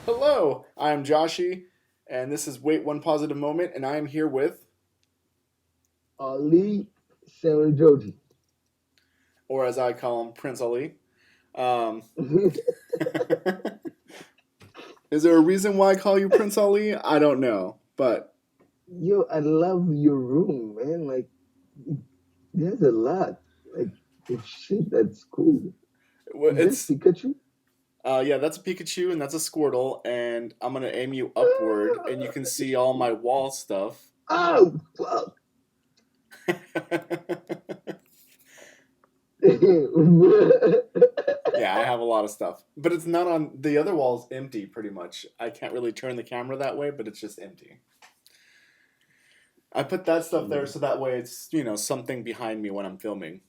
Hello, I'm Joshi, and this is Wait One Positive Moment, and I am here with, Ali Serenjodi. or as I call him, Prince Ali. Um, is there a reason why I call you Prince Ali? I don't know, but Yo, I love your room, man. Like, there's a lot. Like, oh shit, that's cool. Is that it's Pikachu? yeah, that's a Pikachu and that's a Squirtle, and I'm gonna aim you upward, and you can see all my wall stuff. Oh, fuck. Yeah, I have a lot of stuff, but it's not on the other wall's empty. Pretty much, I can't really turn the camera that way, but it's just empty. I put that stuff there so that way it's something behind me when I'm filming,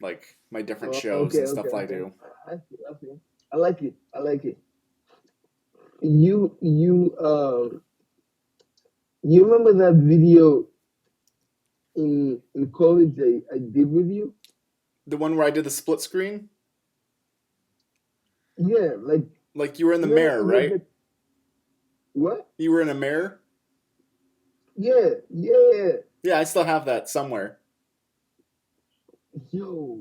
like my different Oh, shows okay, and okay, stuff I okay. do. I see, I see. I like it. I like it. You remember that video in college I did with you? The one where I did the split screen, Yeah, like like you were in the yeah, mirror, like right? the what? You were in a mirror. Yeah, yeah. Yeah, I still have that somewhere. Yo,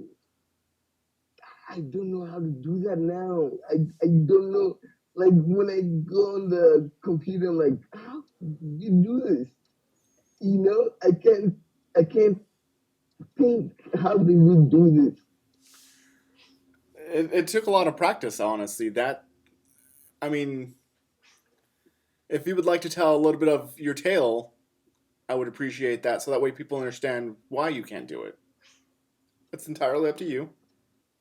I don't know how to do that now. I don't know. Like when I go on the computer, I'm like, how do you do this? I can't think how they would do this. It took a lot of practice, honestly. That I mean, if you would like to tell a little bit of your tale, I would appreciate that, so that way people understand why you can't do it. It's entirely up to you.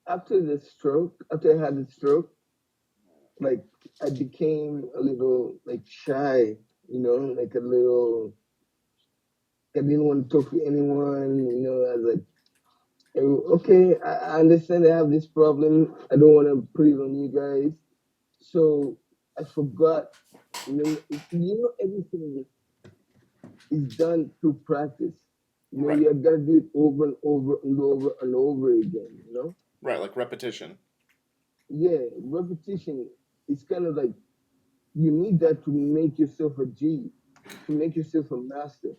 After I had the stroke, like I became a little like shy, like a little. I didn't want to talk to anyone. I was like, okay, I understand I have this problem. I don't want to put it on you guys. So I forgot. Everything is done through practice. Right, You gotta do it over and over and over and over again. right, like repetition. Yeah, repetition is kind of like you need that to make yourself a G, to make yourself a master.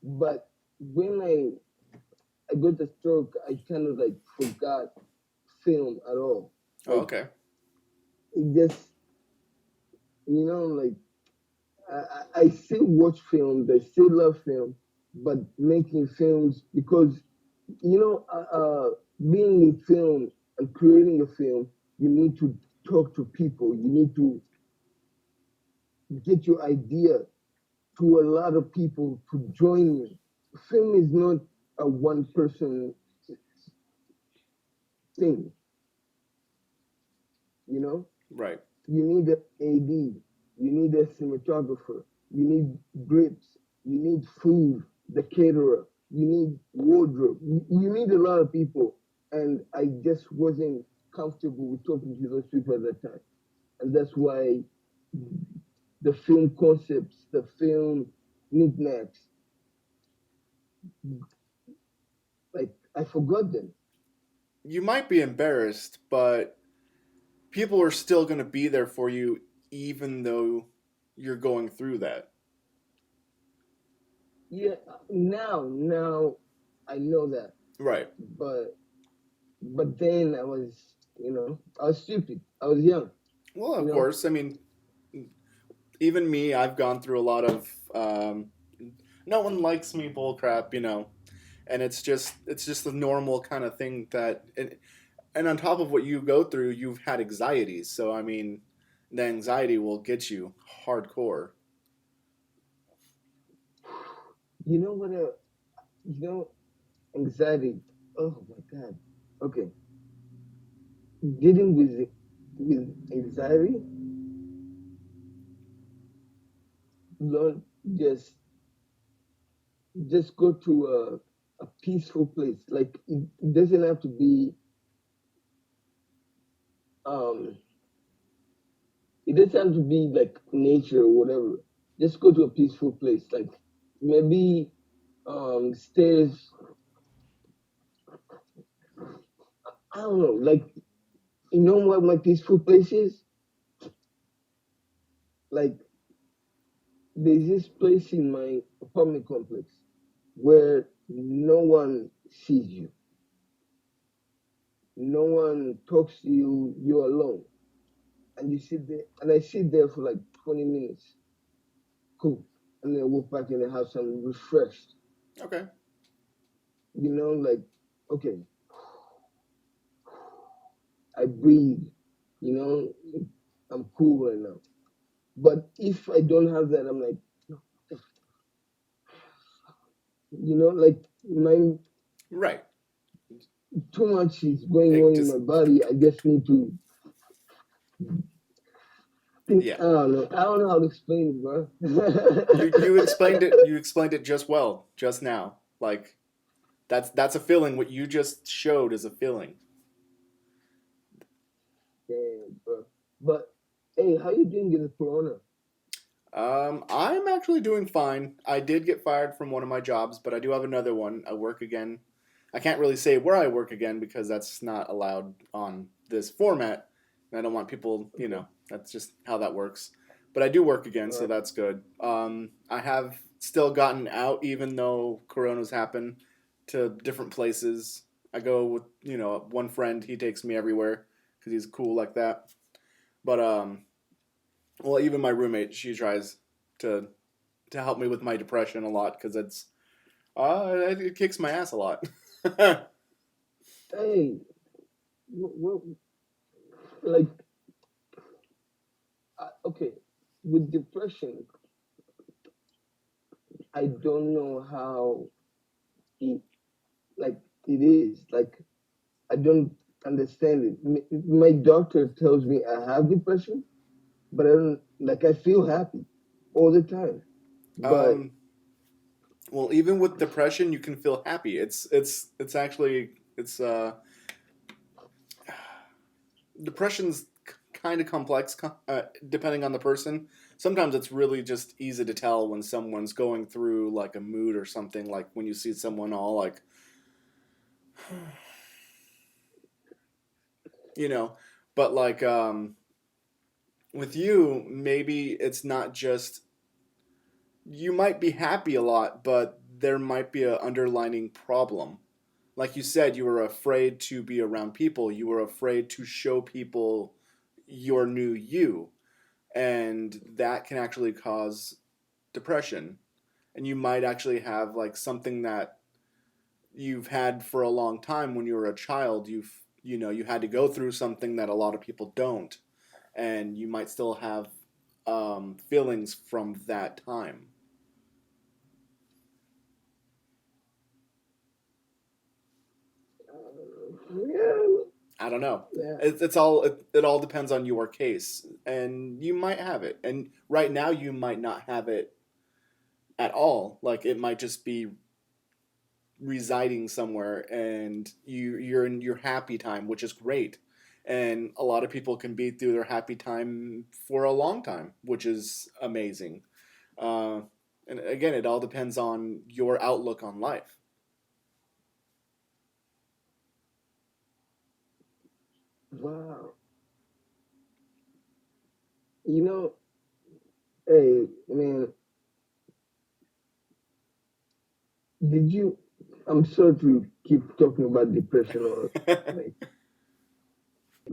But when I got the stroke, I kind of like forgot film at all. Oh, Like okay. it just, like I still watch films, I still love film, but making films because you know, being in film and creating a film, you need to talk to people. You need to get your idea to a lot of people to join you. Film is not a one person thing, you know. Right. You need an AD, you need a cinematographer, you need grips, you need food, the caterer, you need wardrobe, you need a lot of people. And I just wasn't comfortable with talking to those people at that time. And that's why the film concepts, the film knickknacks, like I forgot them. You might be embarrassed, but people are still going to be there for you even though you're going through that. Yeah, now I know that. Right. But then I was stupid. I was young, Well, you of know. course. I mean, even me, I've gone through a lot of no one likes me bullcrap, and it's just the normal kind of thing and on top of what you go through, you've had anxieties. So I mean, the anxiety will get you hardcore. You know what? You know, anxiety. Oh my God. Okay, dealing with anxiety, learn just go to a peaceful place. Like it doesn't have to be um it doesn't have to be like nature or whatever. Just go to a peaceful place. Like maybe stairs. I don't know. Like you know what my peaceful place is? Like there's this place in my apartment complex where no one sees you, no one talks to you. You're alone, and you sit there. And I sit there for like 20 minutes, cool, and then walk back in the house. I'm refreshed. Okay. Like okay, I breathe. You know, I'm cool right now. But if I don't have that, I'm like, like my Right. too much is going It on in just my body. I just need to think. yeah. I don't know how to explain it, bro. You explained it. You explained it just well just now. Like that's a feeling. What you just showed is a feeling. Damn, bro. But hey, how you doing with the corona? I'm actually doing fine. I did get fired from one of my jobs, but I do have another one. I work again. I can't really say where I work again because that's not allowed on this format. And I don't want people, Okay, that's just how that works. But I do work again, all so right. that's good. I have still gotten out, even though Corona's happened, to different places. I go with, one friend. He takes me everywhere because he's cool like that. But well, even my roommate, she tries to to help me with my depression a lot because it kicks my ass a lot. Hey, what, like, okay, with depression, I don't know how it like it is. Like, I don't understand it. My doctor tells me I have depression, but I don't like. I feel happy all the time, but um, well, even with depression, you can feel happy. It's actually it's depression's kind of complex depending on the person. Sometimes it's really just easy to tell when someone's going through like a mood or something. Like when you see someone all like you know, but like with you, maybe it's not just you might be happy a lot, but there might be an underlining problem. Like you said, you were afraid to be around people. You were afraid to show people your new you. And that can actually cause depression. And you might actually have like something that you've had for a long time when you were a child. You had to go through something that a lot of people don't. And you might still have feelings from that time. yeah, I don't know. yeah. It all depends on your case, and you might have it. And right now, you might not have it at all. Like it might just be residing somewhere, and you're in your happy time, which is great. And a lot of people can be through their happy time for a long time, which is amazing. Uh, and again, it all depends on your outlook on life. Wow. You know, hey, man, did you? I'm sorry to keep talking about depression or like,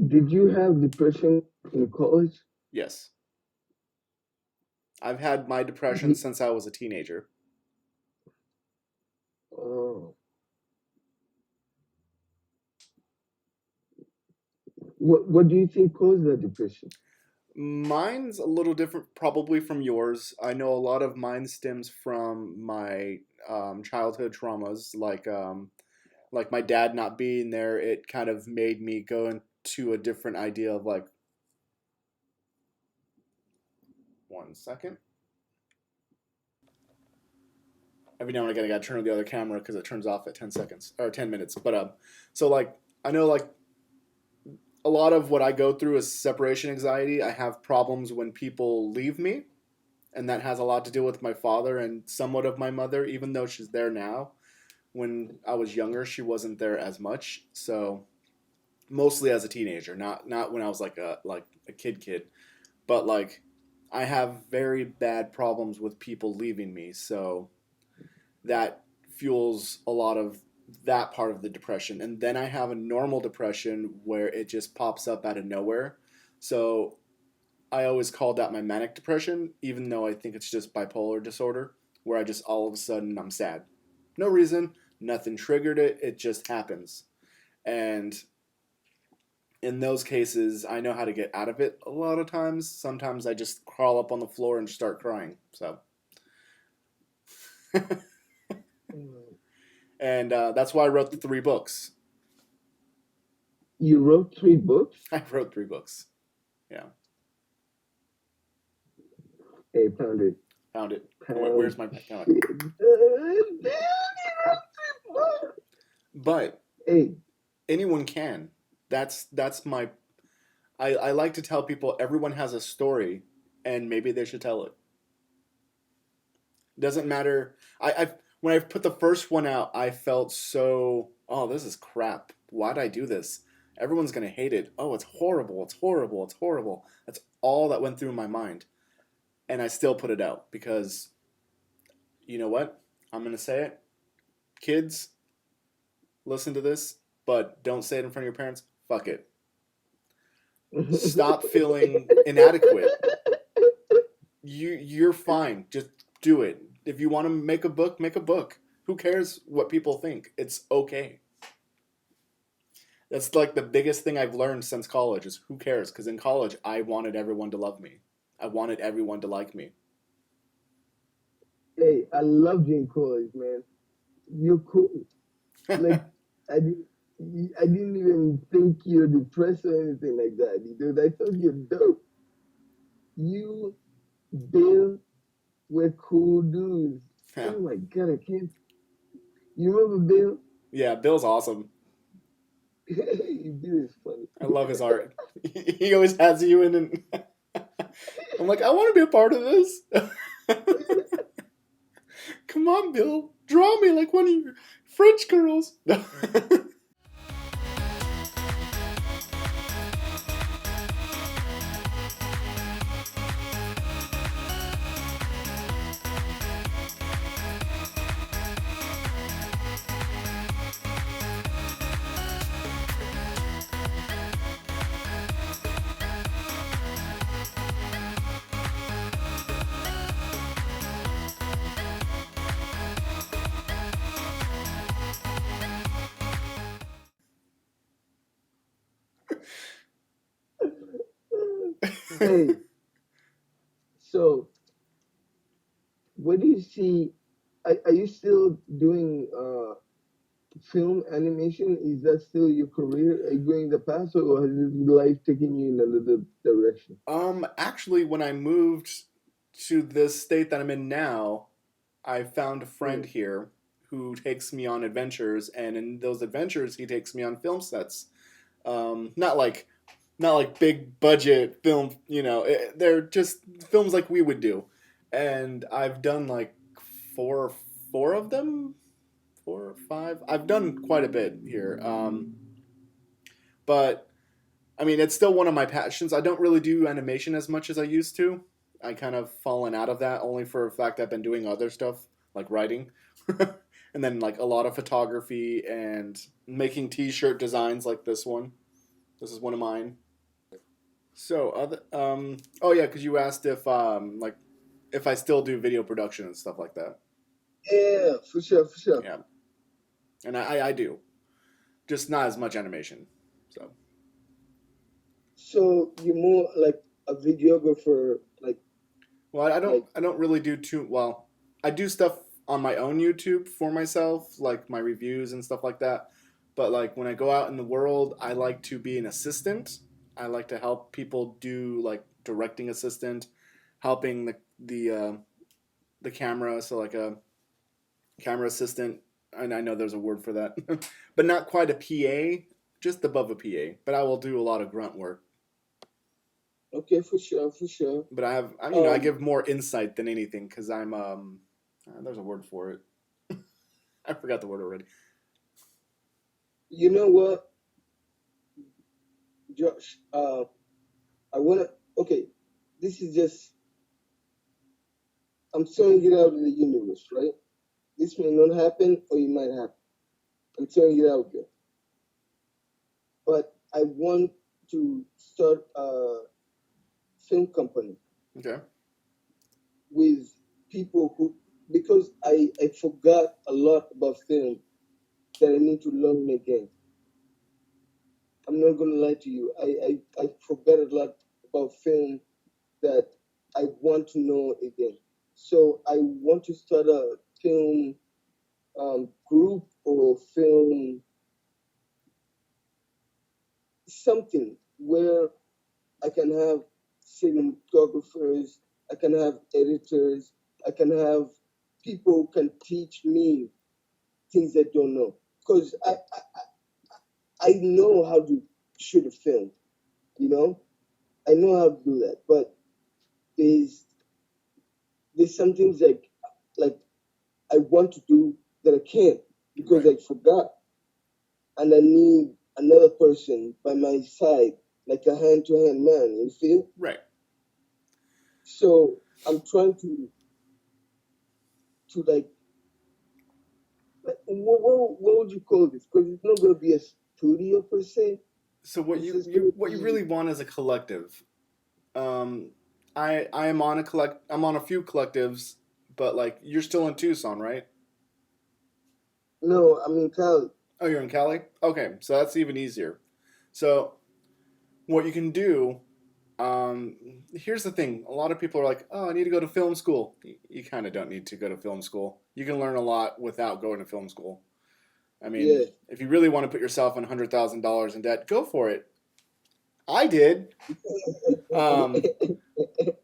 did you have depression in college? Yes, I've had my depression Ye- since I was a teenager. Oh, what do you think caused that depression? Mine's a little different, probably from yours. I know a lot of mine stems from my childhood traumas, like my dad not being there. It kind of made me go into a different idea of like, 1 second. Every now and again, I gotta turn on the other camera because it turns off at 10 seconds or 10 minutes. But so like I know like a lot of what I go through is separation anxiety. I have problems when people leave me, and that has a lot to do with my father and somewhat of my mother, even though she's there now. When I was younger, she wasn't there as much. So mostly as a teenager, not when I was like a kid, but like I have very bad problems with people leaving me, so that fuels a lot of that part of the depression. And then I have a normal depression where it just pops up out of nowhere. So I always call that my manic depression, even though I think it's just bipolar disorder, where I just all of a sudden I'm sad. No reason, nothing triggered it, it just happens. And in those cases, I know how to get out of it a lot of times. Sometimes I just crawl up on the floor and start crying. So, Mm. and that's why I wrote the 3 books. You wrote 3 books? I wrote 3 books. Yeah, Hey, pound it. found it. Pound Where's my count? shit. Damn, you wrote 3 books. But Hey, anyone can. That's my. I like to tell people everyone has a story, and maybe they should tell it. Doesn't matter. I when I put the first one out, I felt so. Oh, this is crap. Why'd I do this? Everyone's gonna hate it. Oh, it's horrible. It's horrible. It's horrible. That's all that went through my mind, and I still put it out because you know what? I'm gonna say it. Kids, listen to this, but don't say it in front of your parents. Fuck it. Stop feeling inadequate. You're fine. Just do it. If you want to make a book, make a book. Who cares what people think? It's okay. That's like the biggest thing I've learned since college is who cares? Because in college, I wanted everyone to love me. I wanted everyone to like me. hey, I love you in college, man. You're cool. Like, I didn't, I didn't even think you're depressed or anything like that, dude. I thought you're dope. You, Bill, were cool dudes. Yeah, Oh my God, I can't. You remember Bill? yeah. Bill's awesome. Bill is funny. I love his art. He always has you in, and I'm like, I want to be a part of this. Come on, Bill, draw me like one of your French girls. Hey, so what do you see? Are you still doing film animation? Is that still your career? Are you going the path, or has life taken you in another direction? Actually, when I moved to this state that I'm in now, I found a friend Mm. here who takes me on adventures, and in those adventures, he takes me on film sets. Not like big budget film, they're just films like we would do, and I've done like four four of them, 4 or 5. I've done quite a bit here, but I mean, it's still one of my passions. I don't really do animation as much as I used to. I kind of fallen out of that only for the fact I've been doing other stuff like writing, and then like a lot of photography and making T-shirt designs like this one. This is one of mine. So other oh yeah, because you asked if like if I still do video production and stuff like that. Yeah, for sure, for sure. Yeah, and I do, just not as much animation. So So you're more like a videographer, well, like I don't really do too well. I do stuff on my own YouTube for myself, like my reviews and stuff like that. But like when I go out in the world, I like to be an assistant. I like to help people do like directing assistant, helping the camera, so like a camera assistant. And I know there's a word for that, but not quite a PA, just above a PA. But I will do a lot of grunt work. okay, for sure, for sure. But I Um, give more insight than anything because I'm there's a word for it. I forgot the word already. you know what, Josh? I wanna. Okay, this is just. I'm throwing it out in the universe, right? This may not happen, or it might happen. I'm throwing it out there. But I want to start a film company Okay. with people who, because I forgot a lot about film that I need to learn again. I'm not gonna lie to you. I forgot a lot about film that I want to know again. So I want to start a film group or film something where I can have cinematographers, I can have editors, I can have people who can teach me things I don't know. Because I know how to shoot a film, you know? I know how to do that. But there's there's some things like I want to do that I can't because Right. I forgot. And I need another person by my side, like a hand to hand man, you feel? Right. So I'm trying to what would you call this? Because it's not going to be a studio per se. So what It's you, just going you to what you be really want is a collective. Um, I am on a collect. I'm on a few collectives, but like you're still in Tucson, right? no. I mean, Kyle. Oh, you're in Cali. Okay, so that's even easier. So what you can do. Here's the thing. A lot of people are like, "Oh, I need to go to film school." You kind of don't need to go to film school. You can learn a lot without going to film school. I mean, Yeah. if you really want to put yourself in $100,000 in debt, go for it. I did. Um,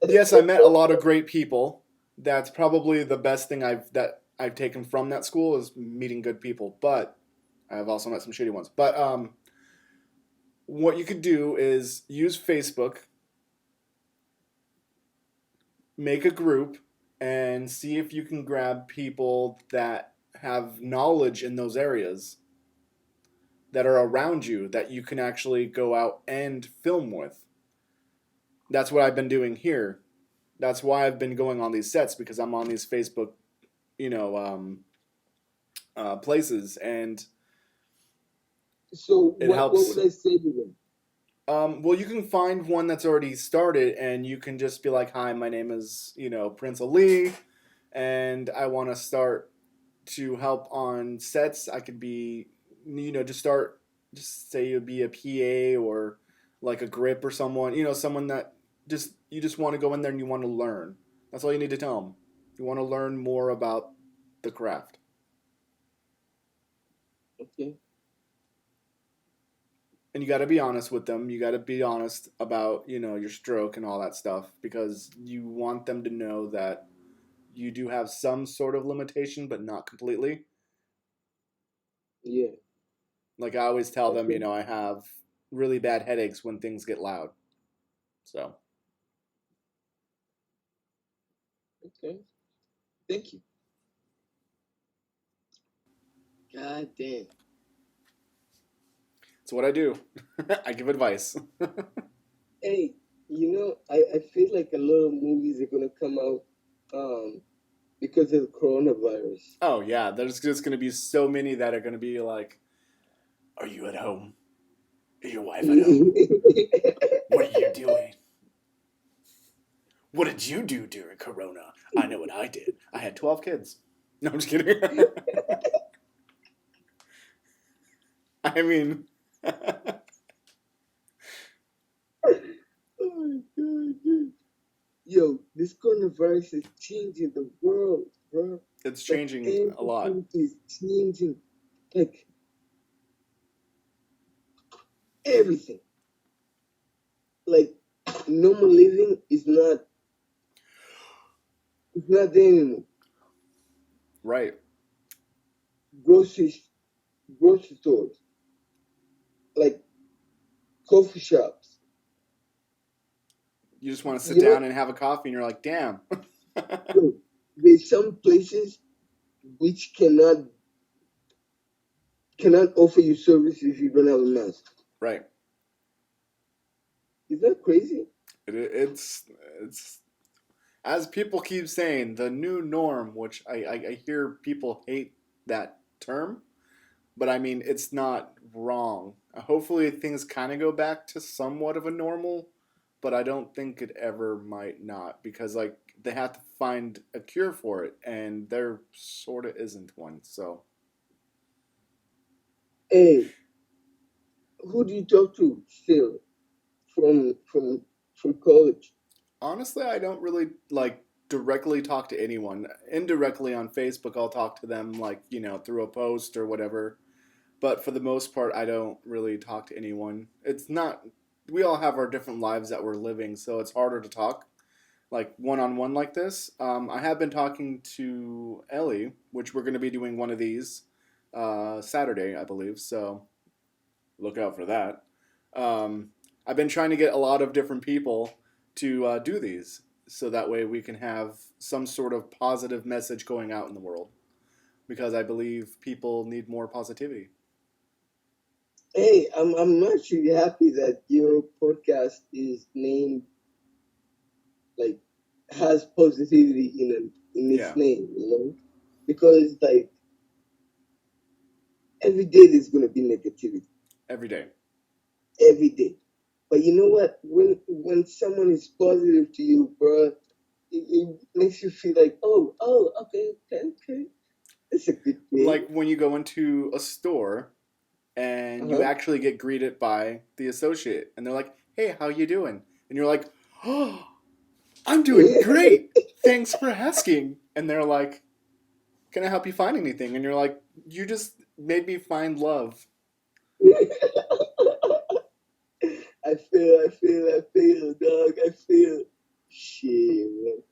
yes, I met a lot of great people. That's probably the best thing I've taken from that school is meeting good people. But I've also met some shitty ones. But what you could do is use Facebook, make a group, and see if you can grab people that have knowledge in those areas that are around you that you can actually go out and film with. That's what I've been doing here. That's why I've been going on these sets because I'm on these Facebook, you know, places, and So it what helps. would I say to them? Well, you can find one that's already started, and you can just be like, "Hi, my name is Prince Ali, and I want to start to help on sets. I could be, just start, just say you'd be a PA or like a grip or someone, someone that you just want to go in there and you want to learn. That's all you need to tell them. You want to learn more about the craft, Okay. and you got to be honest with them. You got to be honest about your stroke and all that stuff because you want them to know that you do have some sort of limitation, but not completely. Yeah. Like I always tell them, Okay. I have really bad headaches when things get loud. So Okay. Thank you. God damn. it's what I do. I give advice. Hey, I feel like a lot of movies are gonna come out um because of the coronavirus. Oh yeah, there's just gonna be so many that are gonna be like, "Are you at home? Is your wife at home? What are you doing? What did you do during Corona? I know what I did. I had 12 kids." No, I'm just kidding. I mean, Oh my god, dude. Yo, this coronavirus is changing the world, bro. it's Like changing a lot. everything is changing. Like everything. Like normal living is not there anymore. Right. Grocery grocery stores, like coffee shops. You just want to sit You know, down and have a coffee, and you're like, "Damn." yo, there's some places which cannot offer you service if you don't have a mask. Right. Is that crazy? It, it's it's as people keep saying, the new norm, which I hear people hate that term, but I mean, it's not wrong. Hopefully, things kind of go back to somewhat of a normal, but I don't think it ever might not because, like, they have to find a cure for it, and there sort of isn't one. So, Hey, who do you talk to still from college? honestly, I don't really like directly talk to anyone. Indirectly on Facebook, I'll talk to them, like, through a post or whatever. But for the most part, I don't really talk to anyone. It's not, we all have our different lives that we're living, so it's harder to talk like one on one like this. I have been talking to Ellie, which we're going to be doing one of these Saturday, I believe. So look out for that. Um, I've been trying to get a lot of different people to do these, so that way we can have some sort of positive message going out in the world. Because I believe people need more positivity. Hey, I'm actually happy that your podcast is named like has positivity in its Yeah, name, because like every day there's gonna be negativity every day. every day. But you know what? When someone is positive to you, bro, it makes you feel like, okay, okay, okay, it's a good day. Like when you go into a store Uh and you huh. actually get greeted by the associate and they're like, "Hey, how you doing?" And you're like, "Oh, I'm doing great. Thanks for asking." And they're like, "Can I help you find anything?" And you're like, "You just made me find love." I feel, dog. I feel. Shit, man.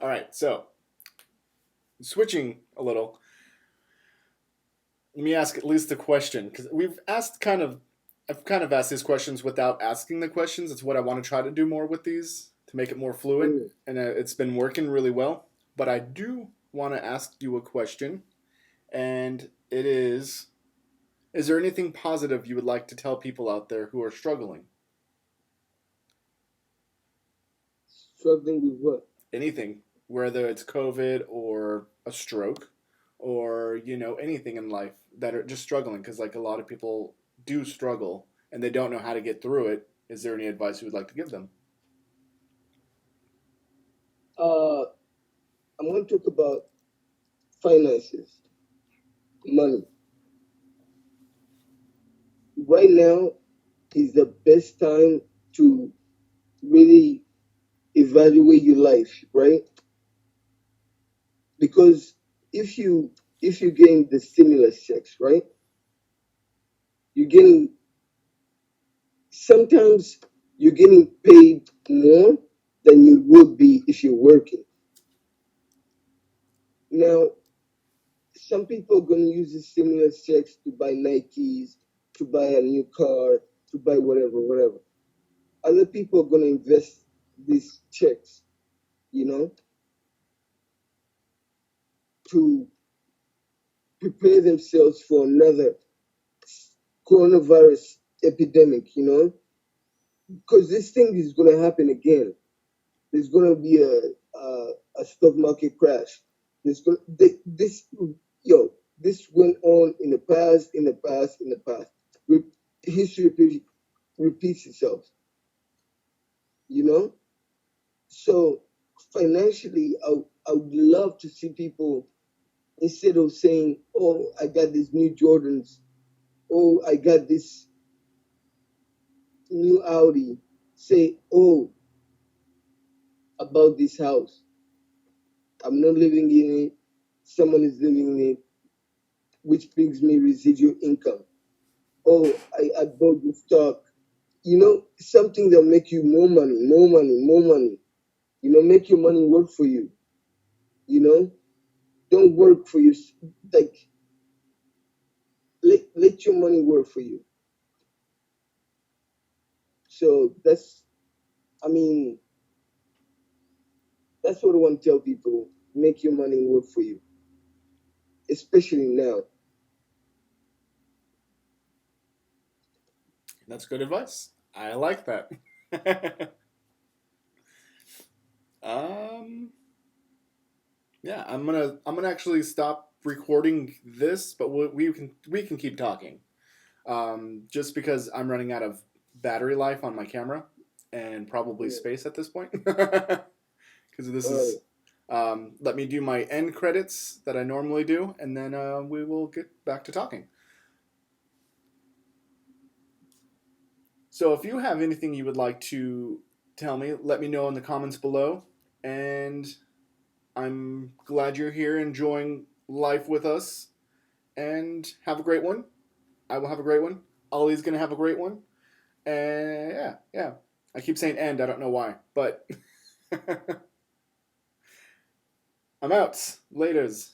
All right, so switching a little, let me ask at least a question because I've kind of asked these questions without asking the questions. It's what I want to try to do more with these to make it more fluent, Mm. and it's been working really well. But I do want to ask you a question, and it is there anything positive you would like to tell people out there who are struggling? Struggling with what? Anything, whether it's COVID or a stroke or, anything in life that are just struggling because, like, a lot of people do struggle and they don't know how to get through it. Is there any advice you would like to give them? Uh, I'm going to talk about finances, money. Right now is the best time to really evaluate your life, right? Because if you if you're getting the stimulus checks, right? You're getting sometimes you're getting paid more than you would be if you're working. Now, some people are going to use the stimulus checks to buy Nikes, to buy a new car, to buy whatever, whatever. Other people are going to invest these checks, you know, to prepare themselves for another coronavirus epidemic, because this thing is going to happen again. There's going to be a stock market crash. There's going this yo this went on in the past, in the past, in the past. Re- History repeats itself, you know. So financially, I would love to see people instead of saying, "Oh, I got these new Jordans," "Oh, I got this new Audi," say, "Oh, about this house. I'm not living in it. Someone is living in it, which brings me residual income. Oh, I bought the stock. Something that make you more money, more money, more money. Make your money work for you. You know, don't work for you. Like let your money work for you. So I mean, that's what I want to tell people. Make your money work for you, especially now. That's good advice. I like that. Um, yeah, I'm gonna actually stop recording this, but we can keep talking. Just because I'm running out of battery life on my camera and probably Yeah. space at this point. Because this All right. is. Let me do my end credits that I normally do, and then we will get back to talking. So if you have anything you would like to tell me, let me know in the comments below. And I'm glad you're here enjoying life with us. And have a great one. I will have a great one. Ollie's going to have a great one. And yeah, yeah. I keep saying end. I don't know why. But I'm out. Laters.